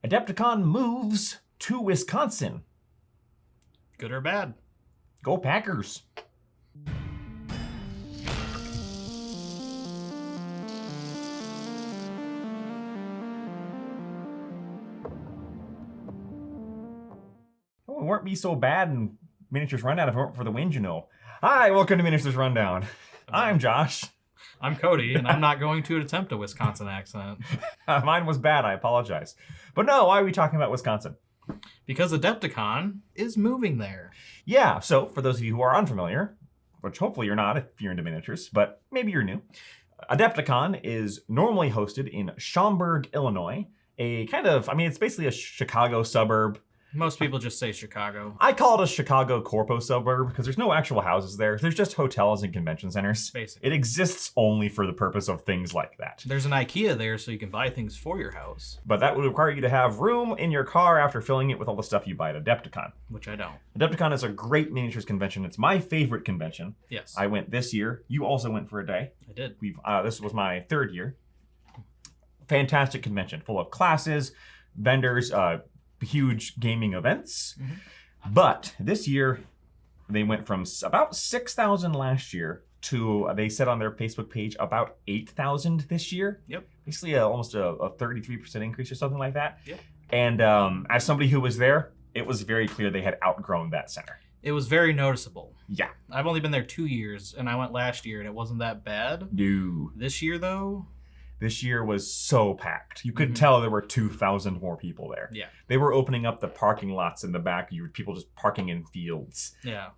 Adepticon moves to Wisconsin. Good or bad? Go Packers. Oh, it wouldn't be so bad in Miniatures Rundown if it weren't for the wind, you know. Hi, welcome to Miniatures Rundown. I'm Josh. I'm Cody, and I'm not going to attempt a Wisconsin accent. Mine was bad, I apologize. But no, why are we talking about Wisconsin? Because Adepticon is moving there. Yeah, so for those of you who are unfamiliar, which hopefully you're not if you're into miniatures, but maybe you're new, Adepticon is normally hosted in Schaumburg, Illinois, a kind of, it's basically a Chicago suburb. Most people just say Chicago. I call it a Chicago corpo suburb because there's no actual houses there. There's just hotels and convention centers. Basically. It exists only for the purpose of things like that. There's an IKEA there so you can buy things for your house. But that would require you to have room in your car after filling it with all the stuff you buy at Adepticon. Which I don't. Adepticon is a great miniatures convention. It's my favorite convention. Yes. I went this year. You also went for a day. I did. This was my third year. Fantastic convention, full of classes, vendors, huge gaming events. Mm-hmm. But this year, they went from about 6,000 last year to, they said on their Facebook page, about 8,000 this year. Yep. Basically almost a 33% increase or something like that. Yep. And as somebody who was there, it was very clear they had outgrown that center. It was very noticeable. Yeah. I've only been there 2 years, and I went last year, and it wasn't that bad. No. This year, though? This year was so packed. You could tell there were 2,000 more people there. Yeah. They were opening up the parking lots in the back. You were people just parking in fields. Yeah.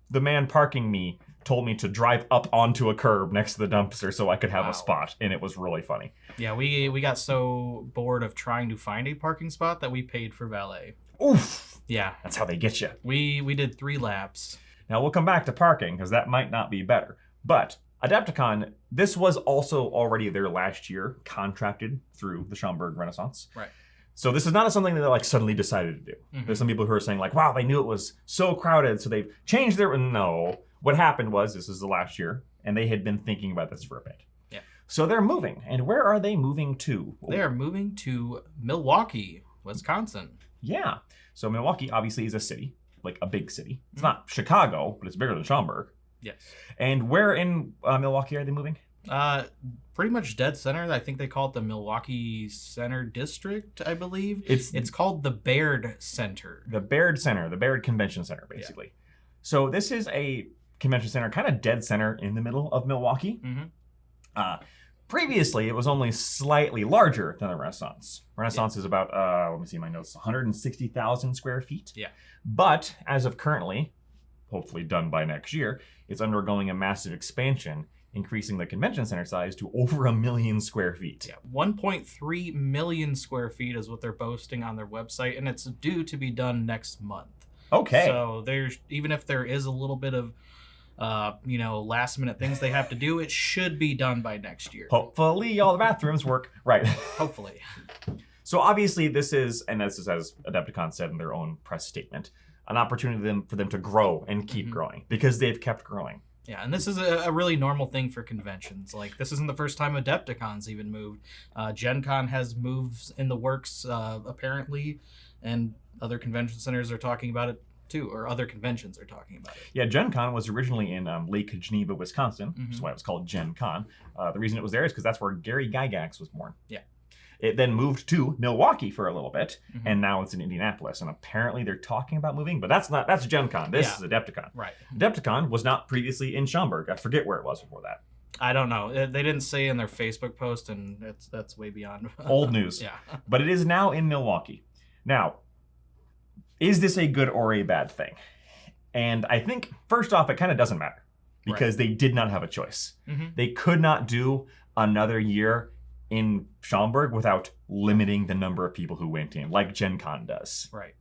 The man parking me told me to drive up onto a curb next to the dumpster so I could have a spot, and it was really funny. Yeah, we got so bored of trying to find a parking spot that we paid for valet. Oof. Yeah. That's how they get you. We did 3 laps. Now we'll come back to parking because that might not be better. But Adepticon, this was also already their last year contracted through the Schaumburg Renaissance. Right. So this is not something that they suddenly decided to do. Mm-hmm. There's some people who are saying wow, they knew it was so crowded, so they've changed their... No. What happened was, this is the last year, and they had been thinking about this for a bit. Yeah. So they're moving. And where are they moving to? They are moving to Milwaukee, Wisconsin. Yeah. So Milwaukee obviously is a city, like a big city. It's not Chicago, but it's bigger than Schaumburg. Yes. And where in Milwaukee are they moving? Pretty much dead center. I think they call it the Milwaukee Center District, I believe. It's called the Baird Center. The Baird Center, the Baird Convention Center, basically. Yeah. So this is a convention center, kind of dead center in the middle of Milwaukee. Mm-hmm. Previously, it was only slightly larger than the Renaissance. Renaissance is about, let me see my notes, 160,000 square feet. Yeah. But as of currently, hopefully done by next year, it's undergoing a massive expansion, increasing the convention center size to over 1 million square feet. Yeah, 1.3 million square feet is what they're boasting on their website, and it's due to be done next month. Okay. So there's, even if there is a little bit of, last minute things they have to do, it should be done by next year. Hopefully all the bathrooms work. Right. Hopefully. So obviously this is, and this is as Adepticon said in their own press statement, an opportunity for them to grow and keep growing because they've kept growing. Yeah, and this is a really normal thing for conventions. Like, this isn't the first time Adepticon's even moved. Gen Con has moves in the works, apparently, and other convention centers are talking about it too, or other conventions are talking about it. Yeah, Gen Con was originally in Lake Geneva, Wisconsin, which is why it was called Gen Con. The reason it was there is because that's where Gary Gygax was born. Yeah. It then moved to Milwaukee for a little bit, and now it's in Indianapolis. And apparently they're talking about moving, but that's Gen Con. This is Adepticon. Right. Adepticon was not previously in Schaumburg. I forget where it was before that. I don't know. They didn't say in their Facebook post, and that's way beyond old news. Yeah. But it is now in Milwaukee. Now, is this a good or a bad thing? And I think, first off, it kind of doesn't matter because they did not have a choice. They could not do another year in Schaumburg without limiting the number of people who went in, like Gen Con does. Right.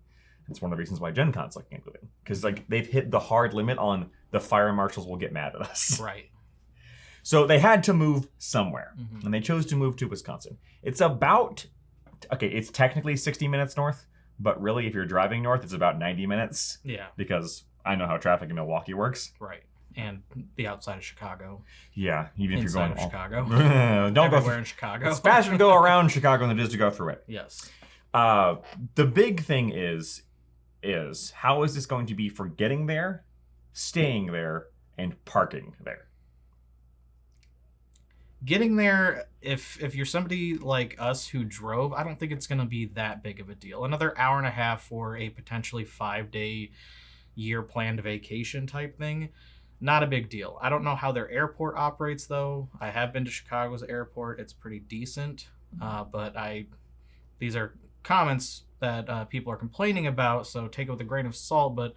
That's one of the reasons why Gen Con's looking at moving. Because they've hit the hard limit on the fire marshals will get mad at us. Right. So they had to move somewhere. And they chose to move to Wisconsin. It's about, it's technically 60 minutes north, but really if you're driving north, it's about 90 minutes. Yeah. Because I know how traffic in Milwaukee works. Right. And the outside of Chicago. Yeah, even if Inside you're going of Chicago. Don't Everywhere in Chicago. It's faster to go around Chicago than it is to go through it. Yes. The big thing is how is this going to be for getting there, staying there, and parking there? Getting there, if you're somebody like us who drove, I don't think it's going to be that big of a deal. Another hour and a half for a potentially 5-day year planned vacation type thing, not a big deal. I don't know how their airport operates though. I have been to Chicago's airport. It's pretty decent, but these are comments that people are complaining about, so take it with a grain of salt. But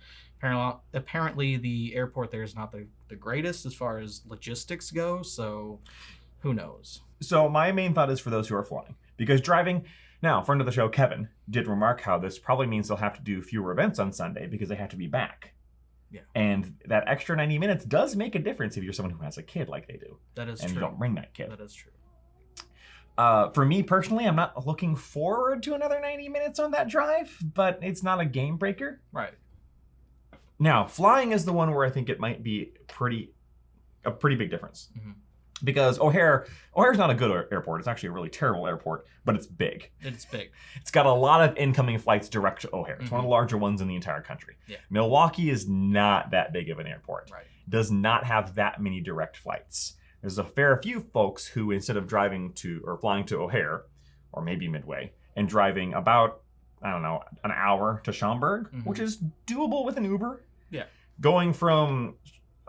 apparently the airport there is not the greatest as far as logistics go, so who knows? So my main thought is for those who are flying, because driving. Now, friend of the show Kevin did remark how this probably means they'll have to do fewer events on Sunday because they have to be back. Yeah. And that extra 90 minutes does make a difference if you're someone who has a kid like they do. That is and true. You don't bring that kid. That is true. For me personally, I'm not looking forward to another 90 minutes on that drive, but it's not a game breaker. Right. Now, flying is the one where I think it might be a pretty big difference. Mm-hmm. Because O'Hare's not a good airport. It's actually a really terrible airport, but it's big. It's big. It's got a lot of incoming flights direct to O'Hare. It's one of the larger ones in the entire country. Yeah. Milwaukee is not that big of an airport. Right. Does not have that many direct flights. There's a fair few folks who, instead of driving to or flying to O'Hare, or maybe Midway, and driving about, I don't know, an hour to Schaumburg, which is doable with an Uber. Yeah. Going from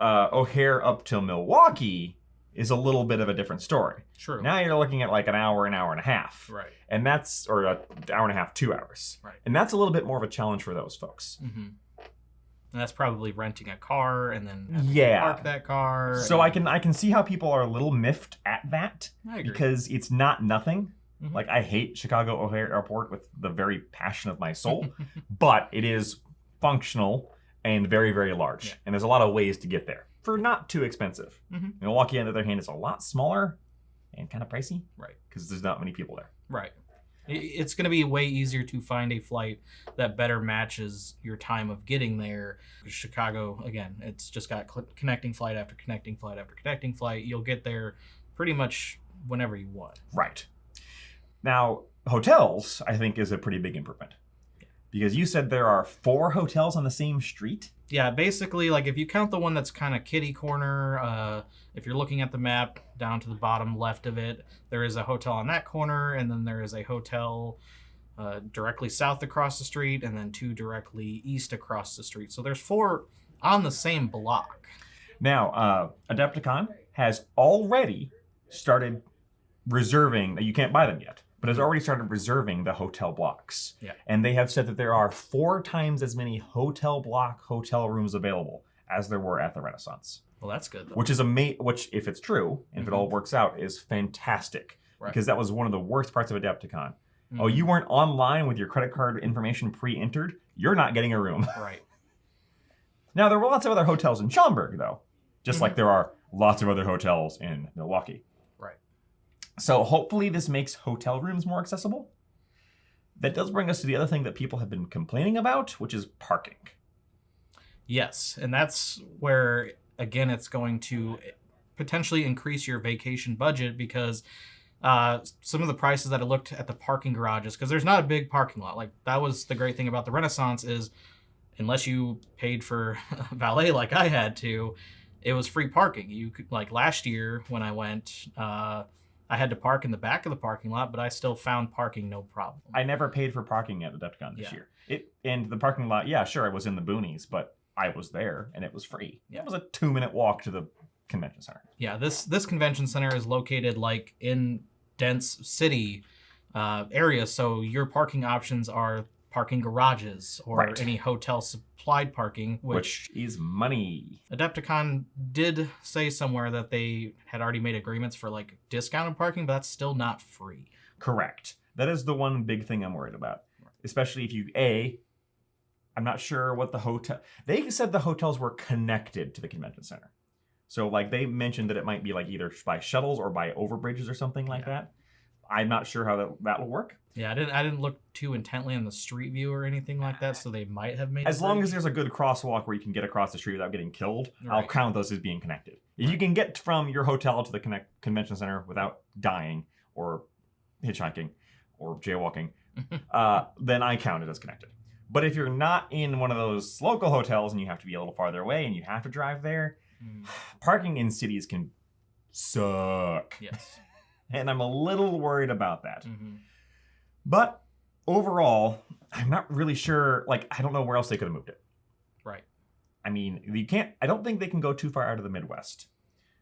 O'Hare up to Milwaukee is a little bit of a different story. True. Now you're looking at like an hour and a half. Right. And that's, or an hour and a half, 2 hours. Right. And that's a little bit more of a challenge for those folks. Mm-hmm. And that's probably renting a car and then having to park that car. So I can see how people are a little miffed at that. I agree. Because it's not nothing. Mm-hmm. Like, I hate Chicago O'Hare Airport with the very passion of my soul. But it is functional and very, very large. Yeah. And there's a lot of ways to get there for not too expensive. Mm-hmm. Milwaukee, on the other hand, is a lot smaller and kind of pricey. Right. Because there's not many people there. Right. It's going to be way easier to find a flight that better matches your time of getting there. Chicago, again, it's just got connecting flight after connecting flight after connecting flight. You'll get there pretty much whenever you want. Right. Now, hotels, I think, is a pretty big improvement. Because you said there are 4 hotels on the same street? Yeah, basically, like if you count the one that's kind of kitty corner, if you're looking at the map down to the bottom left of it, there is a hotel on that corner, and then there is a hotel directly south across the street, and then 2 directly east across the street. So there's 4 on the same block. Now, Adepticon has already started reserving, you can't buy them yet, but has already started reserving the hotel blocks. Yeah. And they have said that there are 4 times as many hotel rooms available as there were at the Renaissance. Well, that's good, though. Which is which, if it's true, and if it all works out, is fantastic. Right. Because that was one of the worst parts of Adepticon. Mm-hmm. Oh, you weren't online with your credit card information pre-entered? You're not getting a room. Right. Now, there were lots of other hotels in Schaumburg, though. Just like there are lots of other hotels in Milwaukee. Right. So hopefully this makes hotel rooms more accessible. That does bring us to the other thing that people have been complaining about, which is parking. Yes, and that's where, again, it's going to potentially increase your vacation budget because some of the prices that I looked at the parking garages, because there's not a big parking lot. Like, that was the great thing about the Renaissance is unless you paid for valet like I had to, it was free parking. You could, like last year when I went, I had to park in the back of the parking lot, but I still found parking no problem. I never paid for parking at Adepticon this year. And the parking lot, yeah, sure, I was in the boonies, but I was there and it was free. Yeah. It was a 2-minute walk to the convention center. Yeah, this convention center is located like in dense city areas, so your parking options are parking garages or any hotel supplied parking, which is money. Adepticon did say somewhere that they had already made agreements for like discounted parking, but that's still not free. Correct. That is the one big thing I'm worried about. Especially if you, I'm not sure what the hotel, they said the hotels were connected to the convention center. So like they mentioned that it might be like either by shuttles or by overbridges or something like that. I'm not sure how that will work. Yeah, I didn't look too intently on the street view or anything like that, so they might have made. As long as there's a good crosswalk where you can get across the street without getting killed, I'll count those as being connected. If you can get from your hotel to the convention center without dying or hitchhiking or jaywalking, then I count it as connected. But if you're not in one of those local hotels and you have to be a little farther away and you have to drive there, parking in cities can suck. Yes. And I'm a little worried about that. But overall, I'm not really sure. Like, I don't know where else they could have moved it. Right. I mean, I don't think they can go too far out of the Midwest.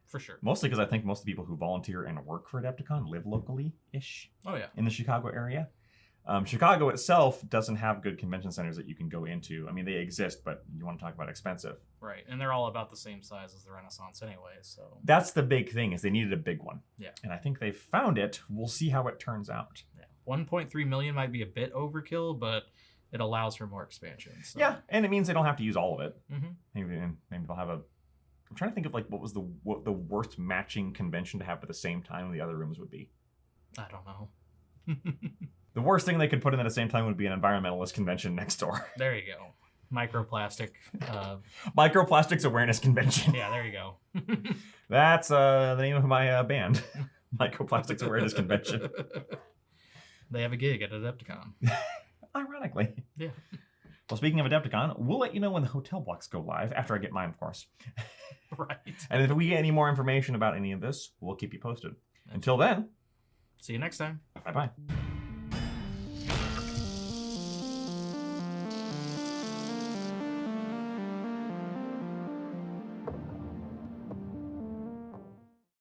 For sure. Mostly because I think most of the people who volunteer and work for Adepticon live locally-ish. Oh, yeah. In the Chicago area. Chicago itself doesn't have good convention centers that you can go into. I mean, they exist, but you want to talk about expensive. Right, and they're all about the same size as the Renaissance anyway, so... That's the big thing, is they needed a big one. Yeah. And I think they've found it. We'll see how it turns out. Yeah. 1.3 million might be a bit overkill, but it allows for more expansion. So. Yeah, and it means they don't have to use all of it. Mm-hmm. Maybe they'll have a... I'm trying to think of like what the worst matching convention to have at the same time the other rooms would be. I don't know. The worst thing they could put in at the same time would be an environmentalist convention next door. There you go. Microplastic. Microplastics Awareness Convention. Yeah, there you go. That's the name of my band. Microplastics Awareness Convention. They have a gig at Adepticon. Ironically. Yeah. Well, speaking of Adepticon, we'll let you know when the hotel blocks go live, after I get mine, of course. Right. And if we get any more information about any of this, we'll keep you posted. Until then. See you next time. Bye-bye.